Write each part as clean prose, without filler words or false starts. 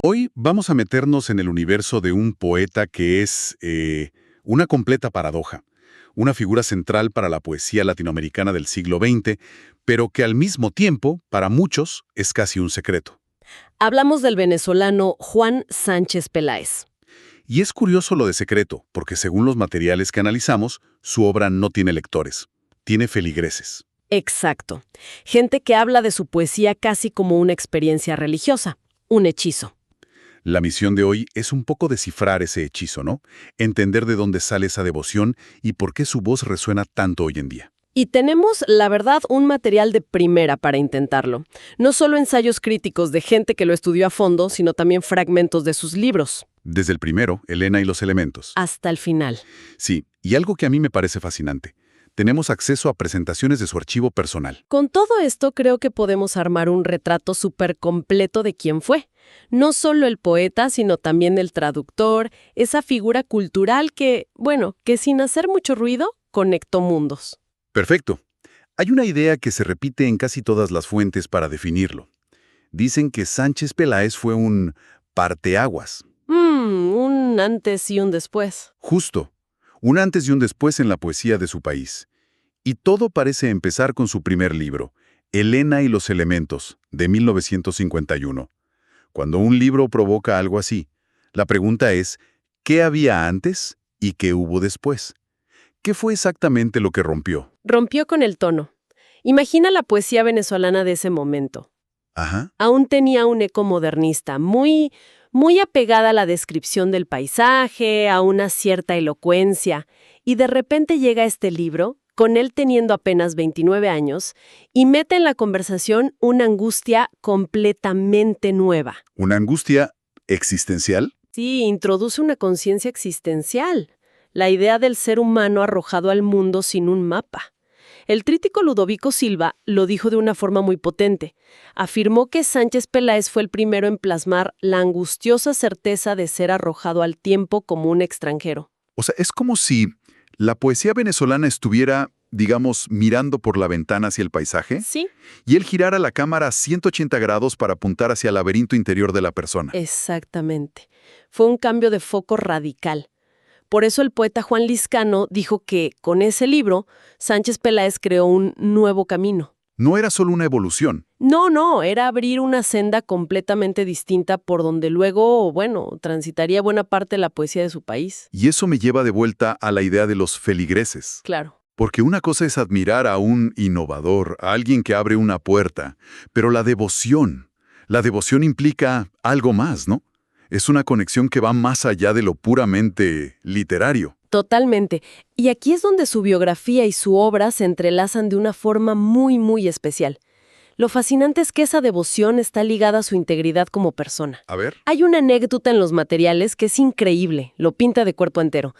Hoy vamos a meternos en el universo de un poeta que es una completa paradoja, una figura central para la poesía latinoamericana del siglo XX, pero que al mismo tiempo, para muchos, es casi un secreto. Hablamos del venezolano Juan Sánchez Peláez. Y es curioso lo de secreto, porque según los materiales que analizamos, su obra no tiene lectores, tiene feligreses. Exacto. Gente que habla de su poesía casi como una experiencia religiosa, un hechizo. La misión de hoy es un poco descifrar ese hechizo, ¿no? Entender de dónde sale esa devoción y por qué su voz resuena tanto hoy en día. Y tenemos, la verdad, un material de primera para intentarlo. No solo ensayos críticos de gente que lo estudió a fondo, sino también fragmentos de sus libros. Desde el primero, Elena y los elementos. Hasta el final. Sí, y algo que a mí me parece fascinante. Tenemos acceso a presentaciones de su archivo personal. Con todo esto, creo que podemos armar un retrato súper completo de quién fue. No solo el poeta, sino también el traductor, esa figura cultural que, que sin hacer mucho ruido, conectó mundos. Perfecto. Hay una idea que se repite en casi todas las fuentes para definirlo. Dicen que Sánchez Peláez fue un parteaguas. Un antes y un después. Justo. Un antes y un después en la poesía de su país. Y todo parece empezar con su primer libro, Elena y los elementos, de 1951. Cuando un libro provoca algo así, la pregunta es, ¿qué había antes y qué hubo después? ¿Qué fue exactamente lo que rompió? Rompió con el tono. Imagina la poesía venezolana de ese momento. Ajá. Aún tenía un eco modernista, muy apegada a la descripción del paisaje, a una cierta elocuencia, y de repente llega este libro, con él teniendo apenas 29 años, y mete en la conversación una angustia completamente nueva. ¿Una angustia existencial? Sí, introduce una conciencia existencial, la idea del ser humano arrojado al mundo sin un mapa. El crítico Ludovico Silva lo dijo de una forma muy potente. Afirmó que Sánchez Peláez fue el primero en plasmar la angustiosa certeza de ser arrojado al tiempo como un extranjero. O sea, es como si la poesía venezolana estuviera, digamos, mirando por la ventana hacia el paisaje, Sí, y él girara la cámara a 180 grados para apuntar hacia el laberinto interior de la persona. exactamente. Fue un cambio de foco radical. Por eso el poeta Juan Liscano dijo que, con ese libro, Sánchez Peláez creó un nuevo camino. No era solo una evolución. No, era abrir una senda completamente distinta por donde luego, transitaría buena parte de la poesía de su país. Y eso me lleva de vuelta a la idea de los feligreses. Claro. Porque una cosa es admirar a un innovador, a alguien que abre una puerta, pero la devoción implica algo más, ¿no? Es una conexión que va más allá de lo puramente literario. Totalmente. Y aquí es donde su biografía y su obra se entrelazan de una forma muy especial. Lo fascinante es que esa devoción está ligada a su integridad como persona. A ver. Hay una anécdota en los materiales que es increíble, lo pinta de cuerpo entero.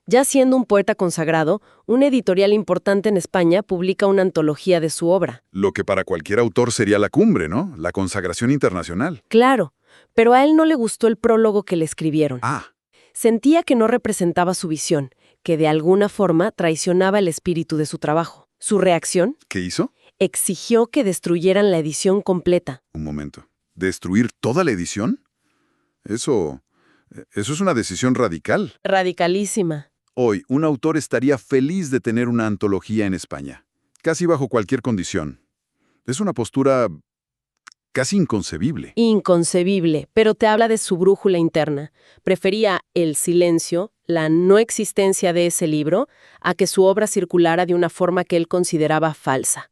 Ya siendo un poeta consagrado, una editorial importante en España publica una antología de su obra. Lo que para cualquier autor sería la cumbre, ¿no? La consagración internacional. Claro, pero a él no le gustó el prólogo que le escribieron. Ah, Sentía que no representaba su visión, que de alguna forma traicionaba el espíritu de su trabajo. Su reacción: ¿qué hizo? exigió que destruyeran la edición completa. Un momento. ¿Destruir toda la edición? Eso es una decisión radical. Radicalísima. Hoy, un autor estaría feliz de tener una antología en España, casi bajo cualquier condición. Es una postura casi inconcebible. Inconcebible, pero te habla de su brújula interna. Prefería el silencio, la no existencia de ese libro, a que su obra circulara de una forma que él consideraba falsa.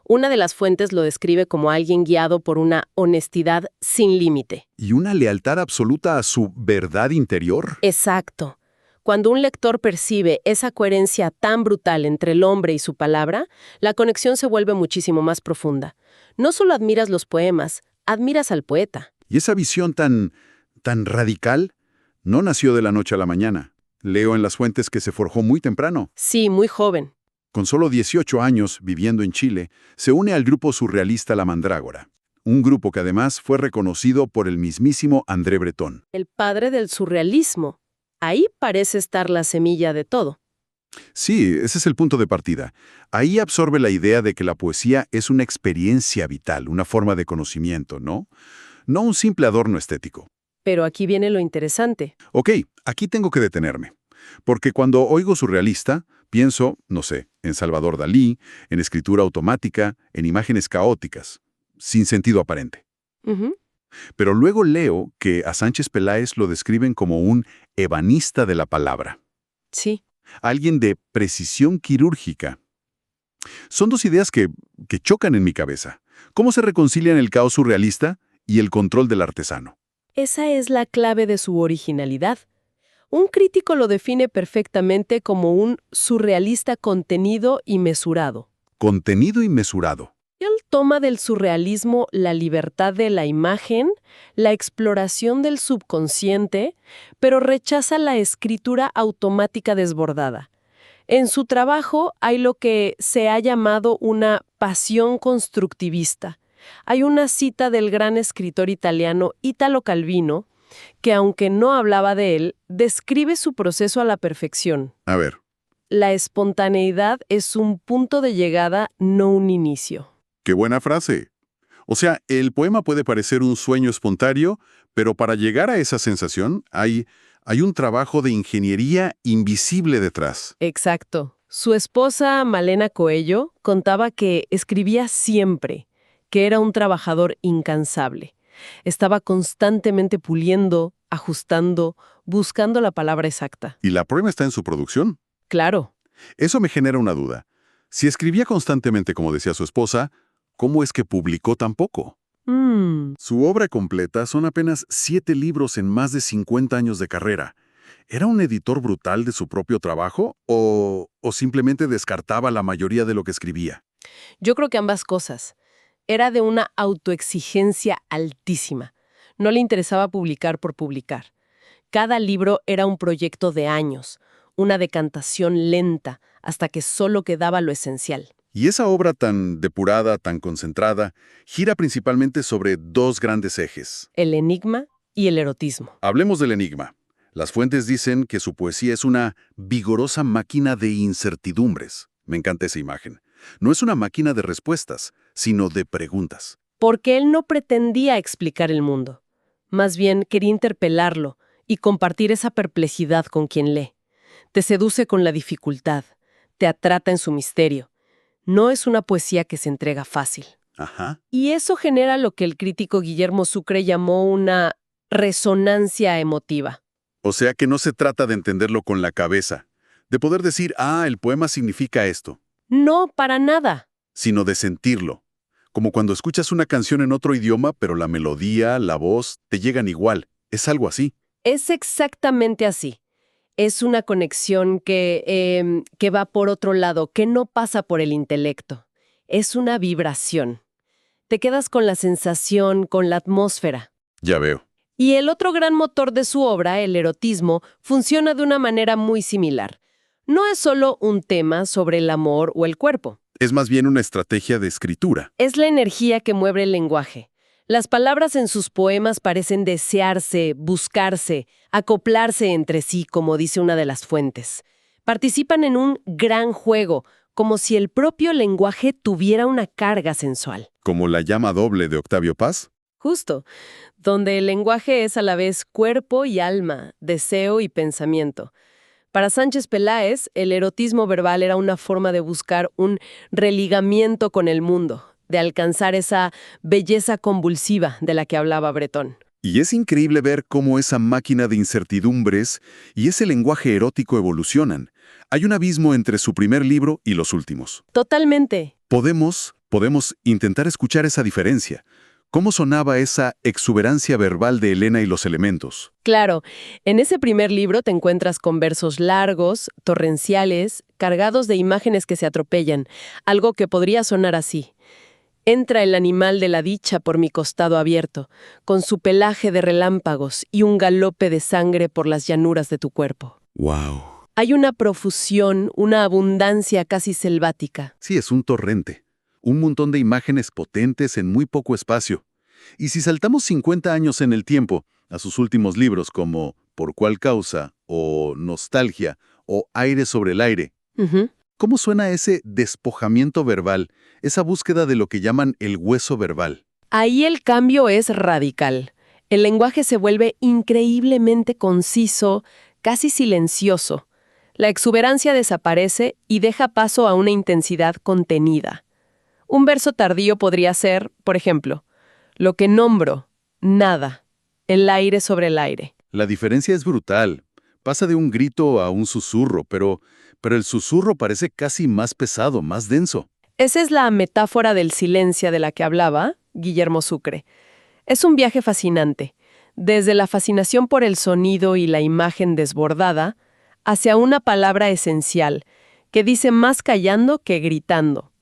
Una de las fuentes lo describe como alguien guiado por una honestidad sin límite. ¿Y una lealtad absoluta a su verdad interior? Exacto. Cuando un lector percibe esa coherencia tan brutal entre el hombre y su palabra, la conexión se vuelve muchísimo más profunda. No solo admiras los poemas, admiras al poeta. Y esa visión tan radical no nació de la noche a la mañana. Leo en las fuentes que se forjó muy temprano. Sí, muy joven. Con solo 18 años, viviendo en Chile, se une al grupo surrealista La Mandrágora. Un grupo que además fue reconocido por el mismísimo André Breton. El padre del surrealismo. Ahí parece estar la semilla de todo. Sí, ese es el punto de partida. Ahí absorbe la idea de que la poesía es una experiencia vital, una forma de conocimiento, ¿no? No un simple adorno estético. Pero aquí viene lo interesante. Ok, aquí tengo que detenerme. Porque cuando oigo surrealista, pienso, no sé, en Salvador Dalí, en escritura automática, en imágenes caóticas, sin sentido aparente. Ujú. Pero luego leo que a Sánchez Peláez lo describen como un ebanista de la palabra, Sí. alguien de precisión quirúrgica. Son dos ideas que chocan en mi cabeza. ¿Cómo se reconcilian el caos surrealista y el control del artesano? Esa es la clave de su originalidad. Un crítico lo define perfectamente como un surrealista contenido y mesurado. Contenido inmesurado. Él toma del surrealismo la libertad de la imagen, la exploración del subconsciente, pero rechaza la escritura automática desbordada. En su trabajo hay lo que se ha llamado una pasión constructivista. Hay una cita del gran escritor italiano Italo Calvino, que aunque no hablaba de él, describe su proceso a la perfección. A ver, La espontaneidad es un punto de llegada, no un inicio. qué buena frase. O sea, el poema puede parecer un sueño espontáneo, pero para llegar a esa sensación hay un trabajo de ingeniería invisible detrás. Exacto. Su esposa, Malena Coello, contaba que escribía siempre, que era un trabajador incansable. Estaba constantemente puliendo, ajustando, buscando la palabra exacta. Y la prueba está en su producción. Claro. Eso me genera una duda. Si escribía constantemente, como decía su esposa, ¿cómo es que publicó tan poco? Su obra completa son apenas 7 libros en más de 50 años de carrera. ¿Era un editor brutal de su propio trabajo o simplemente descartaba la mayoría de lo que escribía? Yo creo que ambas cosas. Era de una autoexigencia altísima. No le interesaba publicar por publicar. Cada libro era un proyecto de años, una decantación lenta, hasta que solo quedaba lo esencial. Y esa obra tan depurada, tan concentrada, gira principalmente sobre dos grandes ejes. El enigma y el erotismo. Hablemos del enigma. Las fuentes dicen que su poesía es una vigorosa máquina de incertidumbres. Me encanta esa imagen. No es una máquina de respuestas, sino de preguntas. Porque él no pretendía explicar el mundo. Más bien quería interpelarlo y compartir esa perplejidad con quien lee. Te seduce con la dificultad, te atrapa en su misterio. No es una poesía que se entrega fácil. Ajá. Y eso genera lo que el crítico Guillermo Sucre llamó una resonancia emotiva. O sea que no se trata de entenderlo con la cabeza, de poder decir, el poema significa esto, No, para nada. sino de sentirlo. Como cuando escuchas una canción en otro idioma, pero la melodía, la voz, te llegan igual. Es algo así. Es exactamente así. Es una conexión que va por otro lado, que no pasa por el intelecto. Es una vibración. Te quedas con la sensación, con la atmósfera. Ya veo. Y el otro gran motor de su obra, el erotismo, funciona de una manera muy similar. No es solo un tema sobre el amor o el cuerpo. Es más bien una estrategia de escritura. Es la energía que mueve el lenguaje. Las palabras en sus poemas parecen desearse, buscarse, acoplarse entre sí, como dice una de las fuentes. Participan en un gran juego, como si el propio lenguaje tuviera una carga sensual. Como la llama doble de Octavio Paz. Justo, donde el lenguaje es a la vez cuerpo y alma, deseo y pensamiento. Para Sánchez Peláez, el erotismo verbal era una forma de buscar un religamiento con el mundo, de alcanzar esa belleza convulsiva de la que hablaba Bretón. Y es increíble ver cómo esa máquina de incertidumbres y ese lenguaje erótico evolucionan. Hay un abismo entre su primer libro y los últimos. Totalmente. Podemos intentar escuchar esa diferencia. ¿Cómo sonaba esa exuberancia verbal de Helena y los elementos? Claro, en ese primer libro te encuentras con versos largos, torrenciales, cargados de imágenes que se atropellan, algo que podría sonar así. Entra el animal de la dicha por mi costado abierto, con su pelaje de relámpagos y un galope de sangre por las llanuras de tu cuerpo. ¡Wow! Hay una profusión, una abundancia casi selvática. Sí, es un torrente. Un montón de imágenes potentes en muy poco espacio. Y si saltamos 50 años en el tiempo, a sus últimos libros como Por cuál causa, o Nostalgia, o Aire sobre el aire, ¿cómo suena ese despojamiento verbal, esa búsqueda de lo que llaman el hueso verbal? Ahí el cambio es radical. El lenguaje se vuelve increíblemente conciso, casi silencioso. La exuberancia desaparece y deja paso a una intensidad contenida. Un verso tardío podría ser, por ejemplo, lo que nombro, nada, el aire sobre el aire. La diferencia es brutal. Pasa de un grito a un susurro, pero el susurro parece casi más pesado, más denso. Esa es la metáfora del silencio de la que hablaba Guillermo Sucre. Es un viaje fascinante, desde la fascinación por el sonido y la imagen desbordada, hacia una palabra esencial, que dice más callando que gritando.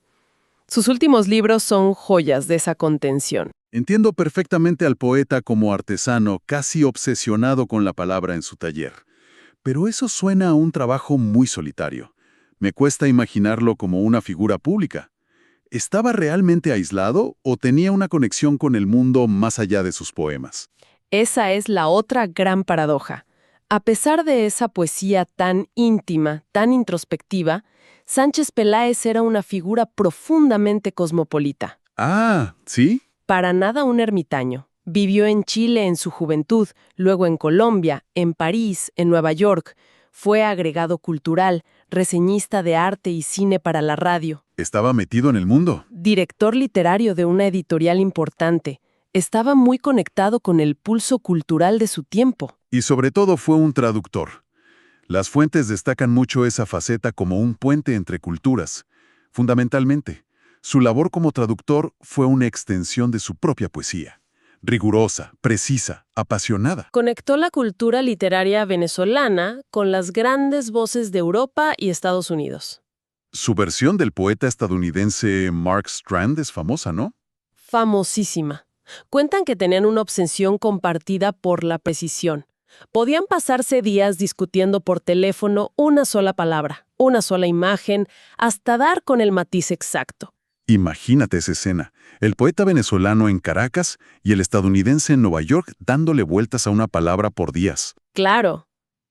Sus últimos libros son joyas de esa contención. Entiendo perfectamente al poeta como artesano, casi obsesionado con la palabra en su taller. Pero eso suena a un trabajo muy solitario. Me cuesta imaginarlo como una figura pública. ¿Estaba realmente aislado o tenía una conexión con el mundo más allá de sus poemas? Esa es la otra gran paradoja. A pesar de esa poesía tan íntima, tan introspectiva, Sánchez Peláez era una figura profundamente cosmopolita. Ah, ¿sí? Para nada un ermitaño. Vivió en Chile en su juventud, luego en Colombia, en París, en Nueva York. Fue agregado cultural, reseñista de arte y cine para la radio. Estaba metido en el mundo. Director literario de una editorial importante. Estaba muy conectado con el pulso cultural de su tiempo. Y sobre todo fue un traductor. Las fuentes destacan mucho esa faceta como un puente entre culturas. Fundamentalmente, su labor como traductor fue una extensión de su propia poesía. Rigurosa, precisa, apasionada. Conectó la cultura literaria venezolana con las grandes voces de Europa y Estados Unidos. Su versión del poeta estadounidense Mark Strand es famosa, ¿no? Famosísima. Cuentan que tenían una obsesión compartida por la precisión. Podían pasarse días discutiendo por teléfono una sola palabra, una sola imagen, hasta dar con el matiz exacto. Imagínate esa escena. El poeta venezolano en Caracas y el estadounidense en Nueva York dándole vueltas a una palabra por días. Claro.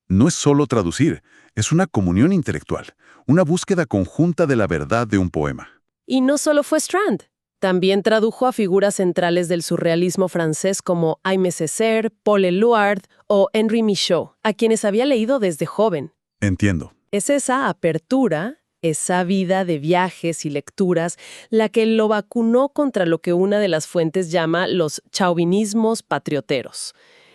No es solo traducir, es una comunión intelectual, una búsqueda conjunta de la verdad de un poema. Y no solo fue Strand. También tradujo a figuras centrales del surrealismo francés como Aimé Césaire, Paul Éluard o Henri Michaud, a quienes había leído desde joven. Entiendo. Es esa apertura, esa vida de viajes y lecturas, la que lo vacunó contra lo que una de las fuentes llama los chauvinismos patrioteros.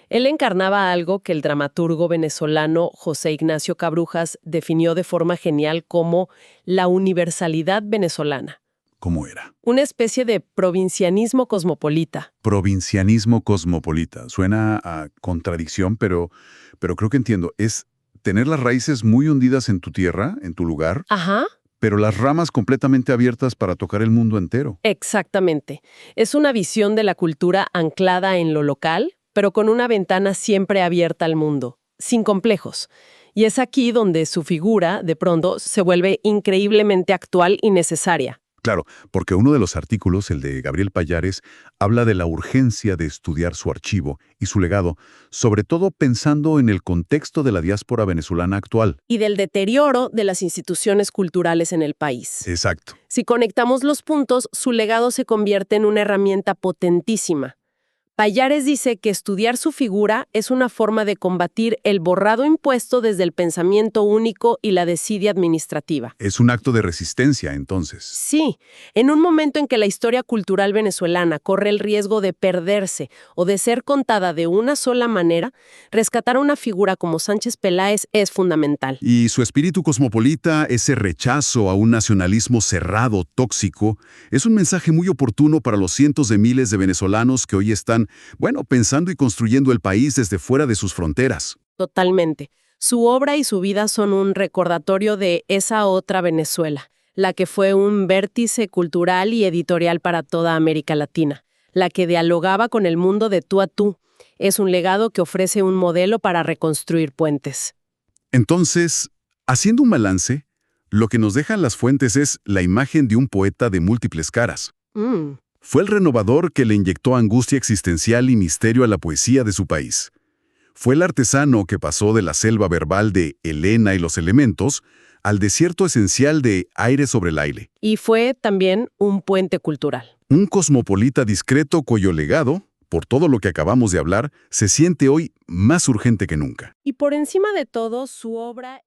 Él encarnaba algo que el dramaturgo venezolano José Ignacio Cabrujas definió de forma genial como la universalidad venezolana. ¿Cómo era? Una especie de provincianismo cosmopolita. Provincianismo cosmopolita. Suena a contradicción, pero creo que entiendo. Es tener las raíces muy hundidas en tu tierra, en tu lugar, Ajá. pero las ramas completamente abiertas para tocar el mundo entero. Exactamente. Es una visión de la cultura anclada en lo local, pero con una ventana siempre abierta al mundo, sin complejos. Y es aquí donde su figura, de pronto, se vuelve increíblemente actual y necesaria. Claro, porque uno de los artículos, el de Gabriel Pallares, habla de la urgencia de estudiar su archivo y su legado, sobre todo pensando en el contexto de la diáspora venezolana actual. Y del deterioro de las instituciones culturales en el país. Exacto. Si conectamos los puntos, su legado se convierte en una herramienta potentísima. Pallares dice que estudiar su figura es una forma de combatir el borrado impuesto desde el pensamiento único y la desidia administrativa. Es un acto de resistencia, entonces. Sí, en un momento en que la historia cultural venezolana corre el riesgo de perderse o de ser contada de una sola manera, rescatar a una figura como Sánchez Peláez es fundamental. Y su espíritu cosmopolita, ese rechazo a un nacionalismo cerrado, tóxico, es un mensaje muy oportuno para los cientos de miles de venezolanos que hoy están, pensando y construyendo el país desde fuera de sus fronteras. Totalmente. Su obra y su vida son un recordatorio de esa otra Venezuela, la que fue un vértice cultural y editorial para toda América Latina, la que dialogaba con el mundo de tú a tú. Es un legado que ofrece un modelo para reconstruir puentes. Entonces, haciendo un balance, lo que nos dejan las fuentes es la imagen de un poeta de múltiples caras. Fue el renovador que le inyectó angustia existencial y misterio a la poesía de su país. Fue el artesano que pasó de la selva verbal de Helena y los elementos al desierto esencial de Aire sobre el aire. Y fue también un puente cultural. Un cosmopolita discreto cuyo legado, por todo lo que acabamos de hablar, se siente hoy más urgente que nunca. Y por encima de todo, su obra